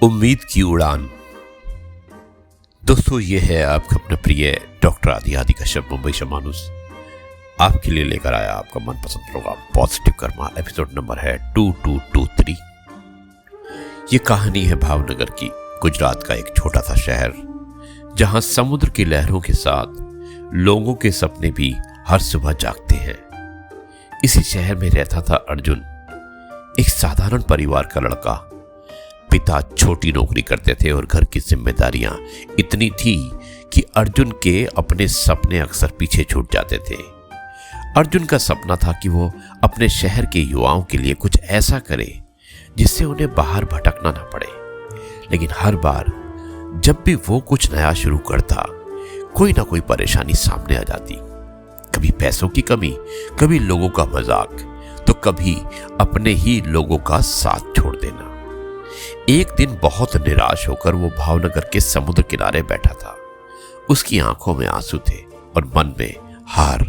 उम्मीद की उड़ान। दोस्तों, ये है आपका अपना प्रिय डॉक्टर आदि कश्यप मुंबई से मानुस आपके लिए लेकर आया आपका मनपसंद programme positive karma. Episode number है 2223। ये कहानी है भावनगर की, गुजरात का एक छोटा सा शहर जहां समुद्र की लहरों के साथ लोगों के सपने भी हर सुबह जागते हैं। इसी शहर में रहता था अर्जुन, एक साधारण परिवार का लड़का। पिता छोटी नौकरी करते थे और घर की जिम्मेदारियां इतनी थी कि अर्जुन के अपने सपने अक्सर पीछे छूट जाते थे। अर्जुन का सपना था कि वो अपने शहर के युवाओं के लिए कुछ ऐसा करे जिससे उन्हें बाहर भटकना ना पड़े। लेकिन हर बार जब भी वो कुछ नया शुरू करता, कोई ना कोई परेशानी सामने आ जाती। कभी पैसों की कमी, कभी लोगों का मजाक, तो कभी अपने ही लोगों का साथ छोड़ देना। एक दिन बहुत निराश होकर वो भावनगर के समुद्र किनारे बैठा था। उसकी आंखों में आंसू थे और मन में हार।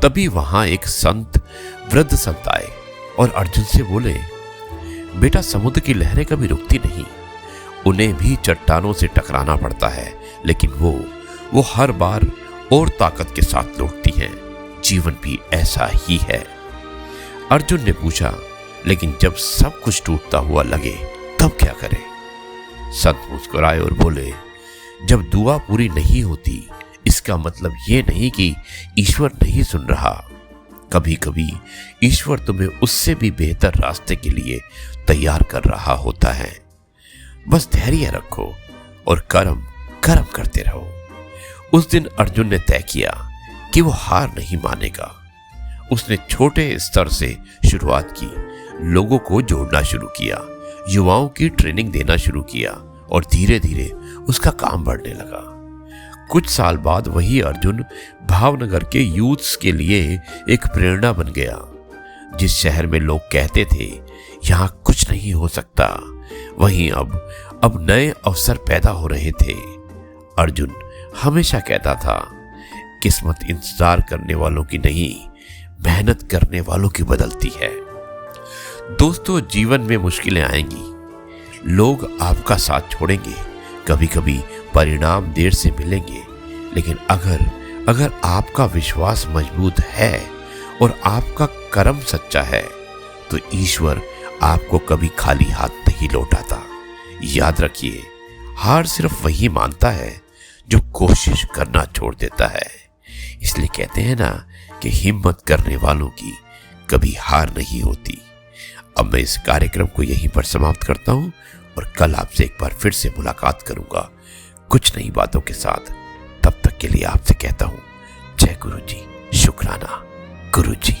तभी वहां एक वृद्ध संत आए और अर्जुन से बोले, बेटा, समुद्र की लहरें कभी रुकती नहीं, उन्हें भी चट्टानों से टकराना पड़ता है, लेकिन वो हर बार और ताकत के साथ लौटती हैं। जीवन भी ऐसा ही है। अर्जुन ने पूछा, लेकिन जब सब कुछ टूटता हुआ लगे तब क्या करें? संत मुस्कुराए और बोले, जब दुआ पूरी नहीं होती, इसका मतलब ये नहीं कि ईश्वर नहीं सुन रहा। कभी कभी ईश्वर तुम्हें उससे भी बेहतर रास्ते के लिए तैयार कर रहा होता है। बस धैर्य रखो और कर्म करते रहो। उस दिन अर्जुन ने तय किया कि वो हार नहीं मानेगा। उसने छोटे स्तर से शुरुआत की, लोगों को जोड़ना शुरू किया, युवाओं की ट्रेनिंग देना शुरू किया और धीरे धीरे उसका काम बढ़ने लगा। कुछ साल बाद वही अर्जुन भावनगर के यूथ्स के लिए एक प्रेरणा बन गया। जिस शहर में लोग कहते थे यहाँ कुछ नहीं हो सकता, वहीं अब नए अवसर पैदा हो रहे थे। अर्जुन हमेशा कहता था, किस्मत इंतजार करने वालों की नहीं, मेहनत करने वालों की बदलती है। दोस्तों, जीवन में मुश्किलें आएंगी, लोग आपका साथ छोड़ेंगे, कभी कभी परिणाम देर से मिलेंगे, लेकिन अगर आपका विश्वास मजबूत है और आपका कर्म सच्चा है, तो ईश्वर आपको कभी खाली हाथ नहीं लौटाता। याद रखिए, हार सिर्फ वही मानता है जो कोशिश करना छोड़ देता है। इसलिए कहते हैं ना कि हिम्मत करने वालों की कभी हार नहीं होती। अब मैं इस कार्यक्रम को यहीं पर समाप्त करता हूं और कल आपसे एक बार फिर से मुलाकात करूंगा कुछ नई बातों के साथ। तब तक के लिए आपसे कहता हूं, जय गुरु जी, शुक्राना गुरु जी।